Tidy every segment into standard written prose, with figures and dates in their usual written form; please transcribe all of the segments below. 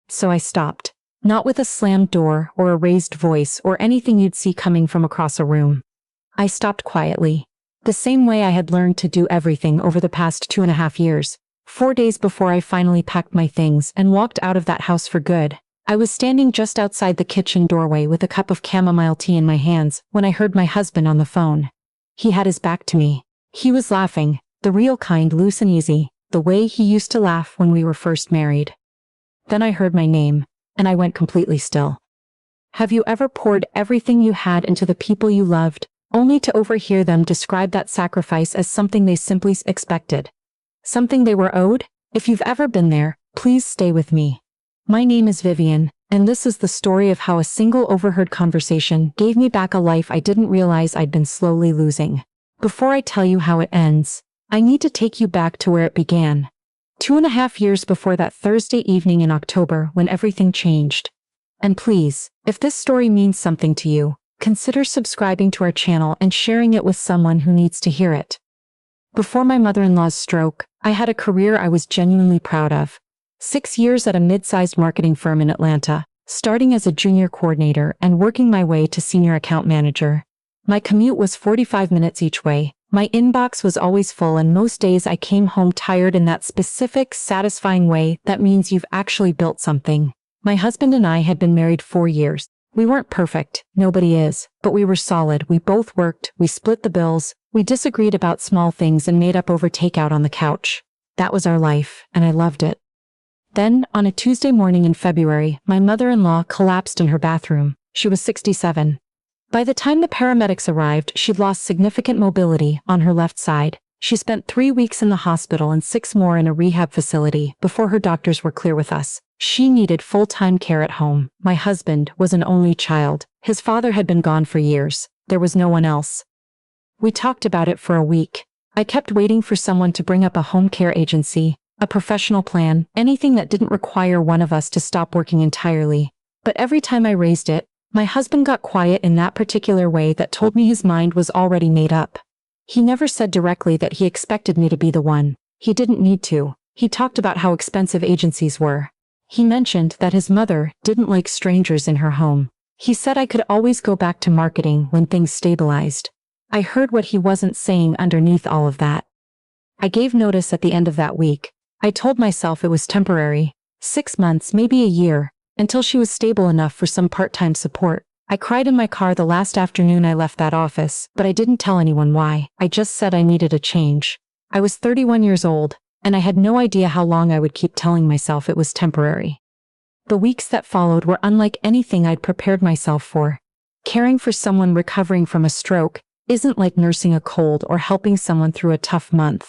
So I stopped. Not with a slammed door or a raised voice or anything you'd see coming from across a room. I stopped quietly. The same way I had learned to do everything over the past 2.5 years. 4 days before I finally packed my things and walked out of that house for good, I was standing just outside the kitchen doorway with a cup of chamomile tea in my hands when I heard my husband on the phone. He had his back to me. He was laughing, the real kind, loose and easy, the way he used to laugh when we were first married. Then I heard my name, and I went completely still. Have you ever poured everything you had into the people you loved, only to overhear them describe that sacrifice as something they simply expected? Something they were owed? If you've ever been there, please stay with me. My name is Vivian, and this is the story of how a single overheard conversation gave me back a life I didn't realize I'd been slowly losing. Before I tell you how it ends, I need to take you back to where it began. 2.5 years before that Thursday evening in October when everything changed. And please, if this story means something to you, consider subscribing to our channel and sharing it with someone who needs to hear it. Before my mother-in-law's stroke, I had a career I was genuinely proud of. 6 years at a mid-sized marketing firm in Atlanta, starting as a junior coordinator and working my way to senior account manager. My commute was 45 minutes each way. My inbox was always full, and most days I came home tired in that specific, satisfying way that means you've actually built something. My husband and I had been married 4 years. We weren't perfect, nobody is, but we were solid. We both worked, we split the bills, we disagreed about small things and made up over takeout on the couch. That was our life, and I loved it. Then, on a Tuesday morning in February, my mother-in-law collapsed in her bathroom. She was 67. By the time the paramedics arrived, she'd lost significant mobility on her left side. She spent 3 weeks in the hospital and 6 more in a rehab facility before her doctors were clear with us. She needed full-time care at home. My husband was an only child. His father had been gone for years. There was no one else. We talked about it for a week. I kept waiting for someone to bring up a home care agency, a professional plan, anything that didn't require one of us to stop working entirely. But every time I raised it, my husband got quiet in that particular way that told me his mind was already made up. He never said directly that he expected me to be the one. He didn't need to. He talked about how expensive agencies were. He mentioned that his mother didn't like strangers in her home. He said I could always go back to marketing when things stabilized. I heard what he wasn't saying underneath all of that. I gave notice at the end of that week. I told myself it was temporary, 6 months, maybe a year, until she was stable enough for some part-time support. I cried in my car the last afternoon I left that office, but I didn't tell anyone why. I just said I needed a change. I was 31 years old, and I had no idea how long I would keep telling myself it was temporary. The weeks that followed were unlike anything I'd prepared myself for. Caring for someone recovering from a stroke isn't like nursing a cold or helping someone through a tough month.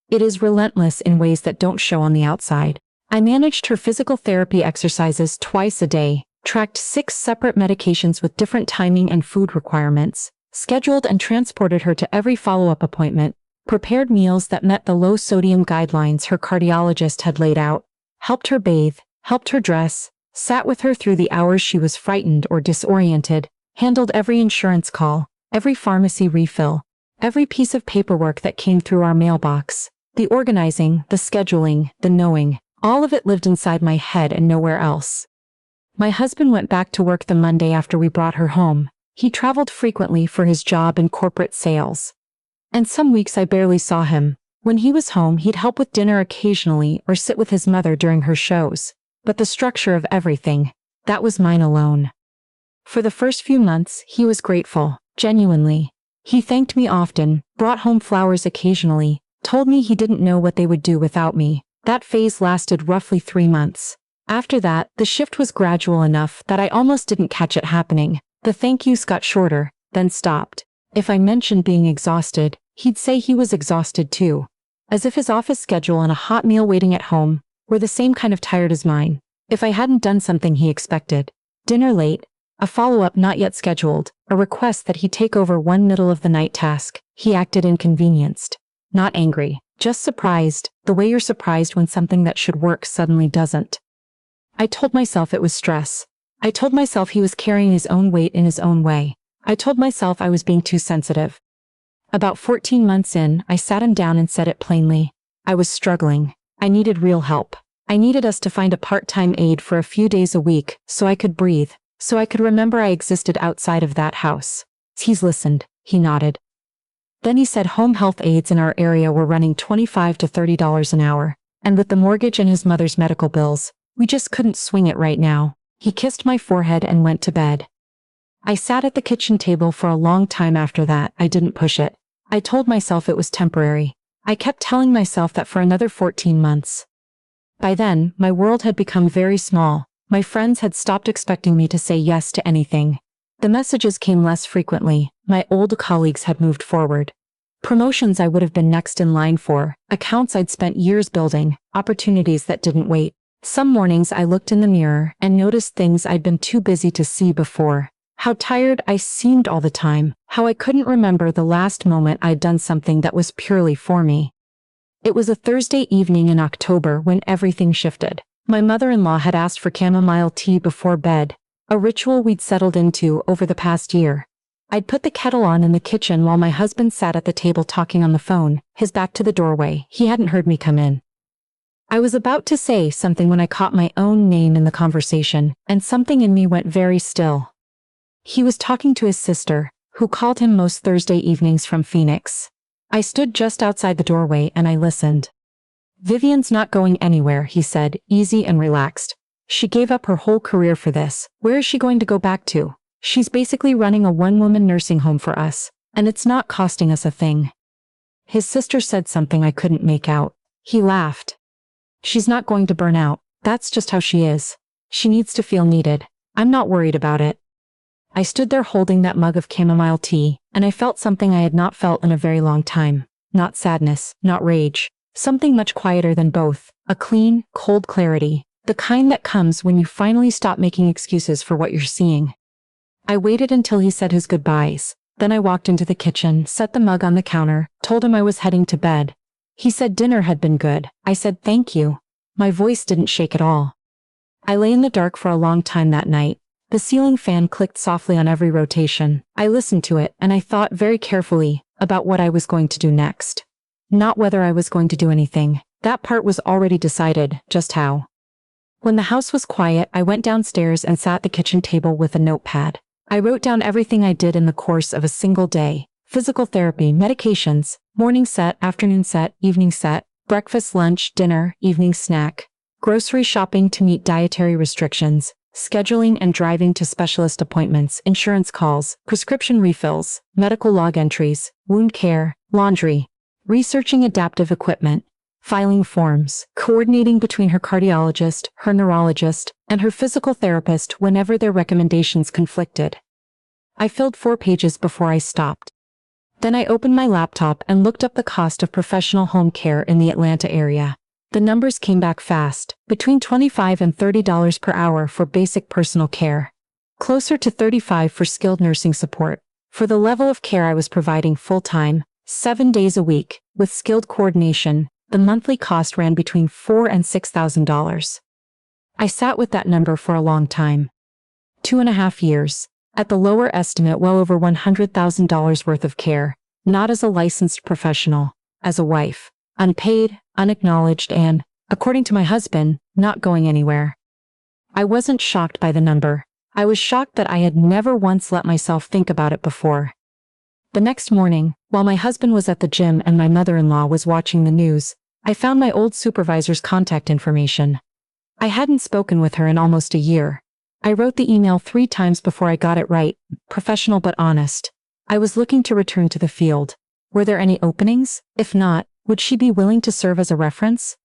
It is relentless in ways that don't show on the outside. I managed her physical therapy exercises twice a day, tracked 6 separate medications with different timing and food requirements, scheduled and transported her to every follow-up appointment, prepared meals that met the low-sodium guidelines her cardiologist had laid out, helped her bathe, helped her dress, sat with her through the hours she was frightened or disoriented, handled every insurance call, every pharmacy refill, every piece of paperwork that came through our mailbox. The organizing, the scheduling, the knowing, all of it lived inside my head and nowhere else. My husband went back to work the Monday after we brought her home. He traveled frequently for his job in corporate sales. And some weeks I barely saw him. When he was home, he'd help with dinner occasionally or sit with his mother during her shows. But the structure of everything, that was mine alone. For the first few months, he was grateful, genuinely. He thanked me often, brought home flowers occasionally, told me he didn't know what they would do without me. That phase lasted roughly 3 months. After that, the shift was gradual enough that I almost didn't catch it happening. The thank yous got shorter, then stopped. If I mentioned being exhausted, he'd say he was exhausted too. As if his office schedule and a hot meal waiting at home were the same kind of tired as mine. If I hadn't done something he expected, dinner late, a follow-up not yet scheduled, a request that he take over one middle-of-the-night task, he acted inconvenienced. Not angry, just surprised, the way you're surprised when something that should work suddenly doesn't. I told myself it was stress. I told myself he was carrying his own weight in his own way. I told myself I was being too sensitive. About 14 months in, I sat him down and said it plainly. I was struggling. I needed real help. I needed us to find a part-time aide for a few days a week so I could breathe, so I could remember I existed outside of that house. He's listened, he nodded. Then he said home health aides in our area were running $25 to $30 an hour, and with the mortgage and his mother's medical bills, we just couldn't swing it right now. He kissed my forehead and went to bed. I sat at the kitchen table for a long time after that. I didn't push it. I told myself it was temporary. I kept telling myself that for another 14 months. By then, my world had become very small. My friends had stopped expecting me to say yes to anything. The messages came less frequently. My old colleagues had moved forward. Promotions I would have been next in line for, accounts I'd spent years building, opportunities that didn't wait. Some mornings I looked in the mirror and noticed things I'd been too busy to see before. How tired I seemed all the time, how I couldn't remember the last moment I'd done something that was purely for me. It was a Thursday evening in October when everything shifted. My mother-in-law had asked for chamomile tea before bed, a ritual we'd settled into over the past year. I'd put the kettle on in the kitchen while my husband sat at the table talking on the phone, his back to the doorway. He hadn't heard me come in. I was about to say something when I caught my own name in the conversation, and something in me went very still. He was talking to his sister, who called him most Thursday evenings from Phoenix. I stood just outside the doorway and I listened. Vivian's not going anywhere, he said, easy and relaxed. She gave up her whole career for this. Where is she going to go back to? She's basically running a one-woman nursing home for us, and it's not costing us a thing. His sister said something I couldn't make out. He laughed. She's not going to burn out. That's just how she is. She needs to feel needed. I'm not worried about it. I stood there holding that mug of chamomile tea, and I felt something I had not felt in a very long time. Not sadness, not rage. Something much quieter than both. A clean, cold clarity. The kind that comes when you finally stop making excuses for what you're seeing. I waited until he said his goodbyes. Then I walked into the kitchen, set the mug on the counter, told him I was heading to bed. He said dinner had been good. I said thank you. My voice didn't shake at all. I lay in the dark for a long time that night. The ceiling fan clicked softly on every rotation. I listened to it, and I thought very carefully about what I was going to do next. Not whether I was going to do anything. That part was already decided, just how. When the house was quiet, I went downstairs and sat at the kitchen table with a notepad. I wrote down everything I did in the course of a single day. Physical therapy, medications, morning set, afternoon set, evening set, breakfast, lunch, dinner, evening snack, grocery shopping to meet dietary restrictions, scheduling and driving to specialist appointments, insurance calls, prescription refills, medical log entries, wound care, laundry, researching adaptive equipment, filing forms, coordinating between her cardiologist, her neurologist, and her physical therapist whenever their recommendations conflicted. I filled 4 pages before I stopped. Then I opened my laptop and looked up the cost of professional home care in the Atlanta area. The numbers came back fast, between $25 and $30 per hour for basic personal care. Closer to $35 for skilled nursing support. For the level of care I was providing full-time, 7 days a week, with skilled coordination, the monthly cost ran between $4,000 and $6,000. I sat with that number for a long time. 2.5 years. At the lower estimate, well over $100,000 worth of care, not as a licensed professional, as a wife. Unpaid, unacknowledged, and, according to my husband, not going anywhere. I wasn't shocked by the number. I was shocked that I had never once let myself think about it before. The next morning, while my husband was at the gym and my mother-in-law was watching the news, I found my old supervisor's contact information. I hadn't spoken with her in almost a year. I wrote the email 3 times before I got it right, professional but honest. I was looking to return to the field. Were there any openings? If not, would she be willing to serve as a reference?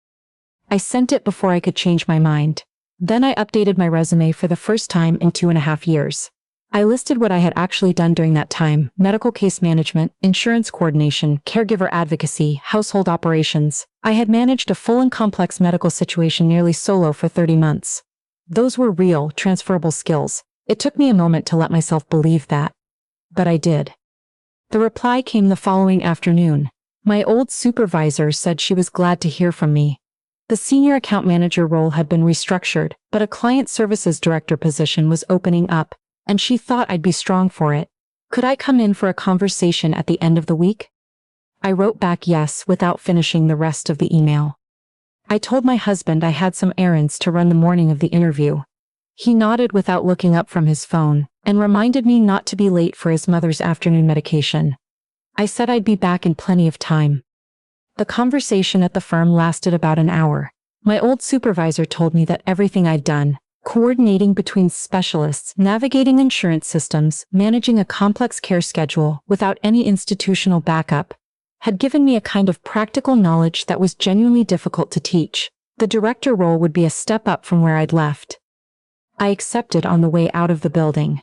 I sent it before I could change my mind. Then I updated my resume for the first time in 2.5 years. I listed what I had actually done during that time: medical case management, insurance coordination, caregiver advocacy, household operations. I had managed a full and complex medical situation nearly solo for 30 months. Those were real, transferable skills. It took me a moment to let myself believe that. But I did. The reply came the following afternoon. My old supervisor said she was glad to hear from me. The senior account manager role had been restructured, but a client services director position was opening up, and she thought I'd be strong for it. Could I come in for a conversation at the end of the week? I wrote back yes without finishing the rest of the email. I told my husband I had some errands to run the morning of the interview. He nodded without looking up from his phone, and reminded me not to be late for his mother's afternoon medication. I said I'd be back in plenty of time. The conversation at the firm lasted about an hour. My old supervisor told me that everything I'd done, coordinating between specialists, navigating insurance systems, managing a complex care schedule without any institutional backup, had given me a kind of practical knowledge that was genuinely difficult to teach. The director role would be a step up from where I'd left. I accepted on the way out of the building.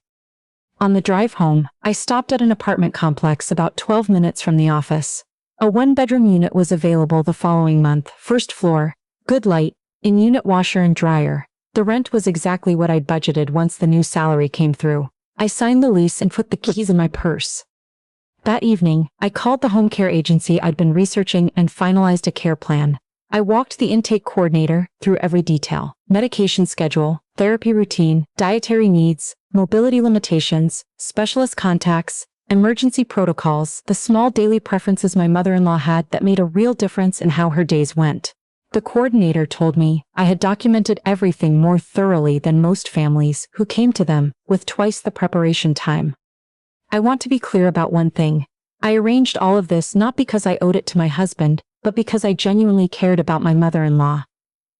On the drive home, I stopped at an apartment complex about 12 minutes from the office. A one-bedroom unit was available the following month, first floor, good light, in-unit washer and dryer. The rent was exactly what I'd budgeted once the new salary came through. I signed the lease and put the keys in my purse. That evening, I called the home care agency I'd been researching and finalized a care plan. I walked the intake coordinator through every detail: medication schedule, therapy routine, dietary needs, mobility limitations, specialist contacts, emergency protocols, the small daily preferences my mother-in-law had that made a real difference in how her days went. The coordinator told me I had documented everything more thoroughly than most families who came to them with twice the preparation time. I want to be clear about one thing. I arranged all of this not because I owed it to my husband, but because I genuinely cared about my mother-in-law.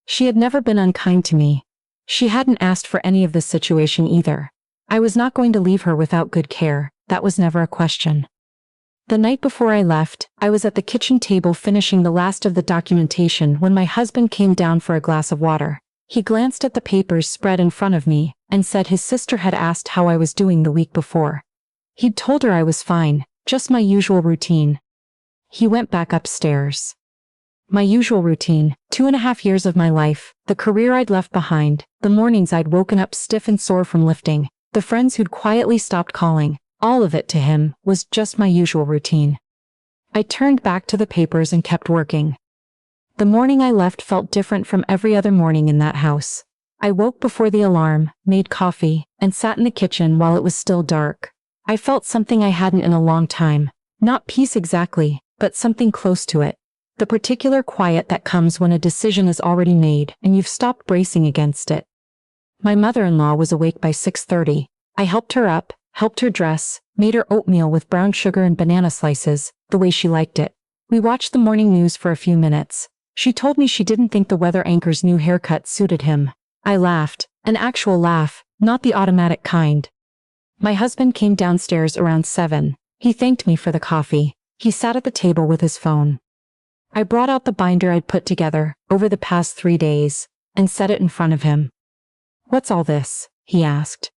She had never been unkind to me. She hadn't asked for any of this situation either. I was not going to leave her without good care. That was never a question. The night before I left, I was at the kitchen table finishing the last of the documentation when my husband came down for a glass of water. He glanced at the papers spread in front of me and said his sister had asked how I was doing the week before. He'd told her I was fine, just my usual routine. He went back upstairs. My usual routine, 2.5 years of my life, the career I'd left behind, the mornings I'd woken up stiff and sore from lifting, the friends who'd quietly stopped calling, all of it to him was just my usual routine. I turned back to the papers and kept working. The morning I left felt different from every other morning in that house. I woke before the alarm, made coffee, and sat in the kitchen while it was still dark. I felt something I hadn't in a long time. Not peace exactly, but something close to it. The particular quiet that comes when a decision is already made and you've stopped bracing against it. My mother-in-law was awake by 6:30. I helped her up, helped her dress, made her oatmeal with brown sugar and banana slices, the way she liked it. We watched the morning news for a few minutes. She told me she didn't think the weather anchor's new haircut suited him. I laughed, an actual laugh, not the automatic kind. My husband came downstairs around 7. He thanked me for the coffee. He sat at the table with his phone. I brought out the binder I'd put together over the past 3 days and set it in front of him. "What's all this?" he asked.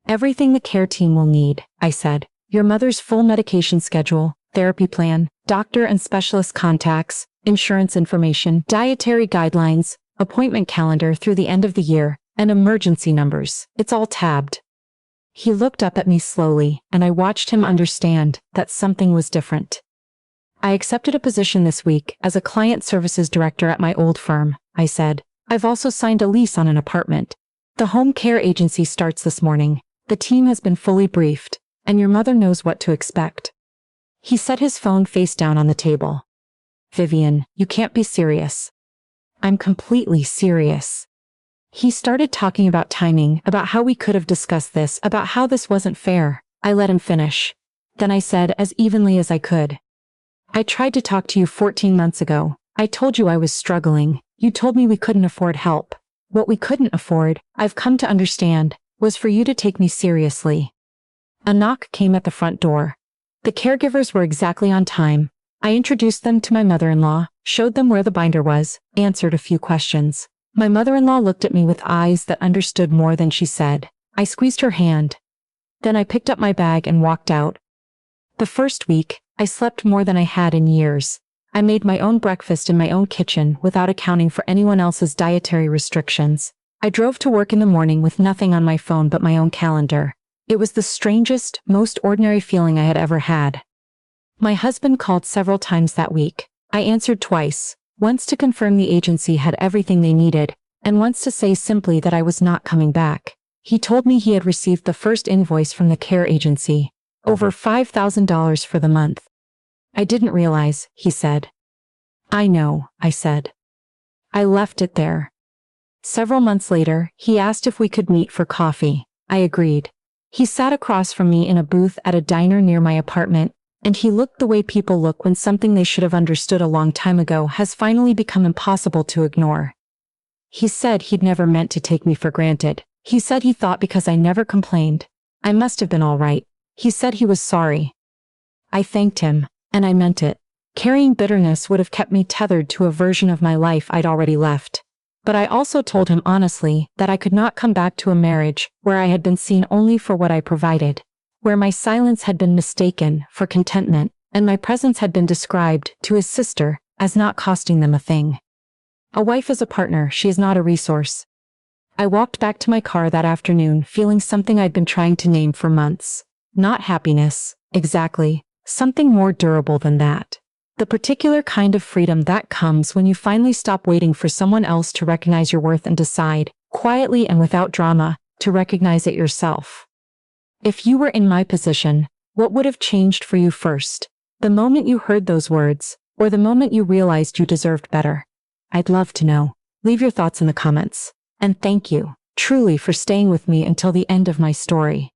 "Everything the care team will need," I said. "Your mother's full medication schedule, therapy plan, doctor and specialist contacts, insurance information, dietary guidelines, appointment calendar through the end of the year, and emergency numbers. It's all tabbed." He looked up at me slowly, and I watched him understand that something was different. "I accepted a position this week as a client services director at my old firm," I said. "I've also signed a lease on an apartment. The home care agency starts this morning. The team has been fully briefed, and your mother knows what to expect." He set his phone face down on the table. "Vivian, you can't be serious." "I'm completely serious." He started talking about timing, about how we could have discussed this, about how this wasn't fair. I let him finish. Then I said as evenly as I could, "I tried to talk to you 14 months ago. I told you I was struggling. You told me we couldn't afford help. What we couldn't afford, I've come to understand, was for you to take me seriously." A knock came at the front door. The caregivers were exactly on time. I introduced them to my mother-in-law, showed them where the binder was, answered a few questions. My mother-in-law looked at me with eyes that understood more than she said. I squeezed her hand. Then I picked up my bag and walked out. The first week, I slept more than I had in years. I made my own breakfast in my own kitchen without accounting for anyone else's dietary restrictions. I drove to work in the morning with nothing on my phone but my own calendar. It was the strangest, most ordinary feeling I had ever had. My husband called several times that week. I answered twice, once to confirm the agency had everything they needed, and once to say simply that I was not coming back. He told me he had received the first invoice from the care agency, over $5,000 for the month. "I didn't realize," he said. "I know," I said. I left it there. Several months later, he asked if we could meet for coffee. I agreed. He sat across from me in a booth at a diner near my apartment, and he looked the way people look when something they should have understood a long time ago has finally become impossible to ignore. He said he'd never meant to take me for granted. He said he thought because I never complained, I must have been all right. He said he was sorry. I thanked him, and I meant it. Carrying bitterness would have kept me tethered to a version of my life I'd already left. But I also told him honestly that I could not come back to a marriage where I had been seen only for what I provided, where my silence had been mistaken for contentment, and my presence had been described to his sister as not costing them a thing. A wife is a partner, she is not a resource. I walked back to my car that afternoon feeling something I'd been trying to name for months. Not happiness, exactly, something more durable than that. The particular kind of freedom that comes when you finally stop waiting for someone else to recognize your worth and decide, quietly and without drama, to recognize it yourself. If you were in my position, what would have changed for you first? The moment you heard those words, or the moment you realized you deserved better? I'd love to know. Leave your thoughts in the comments. And thank you, truly, for staying with me until the end of my story.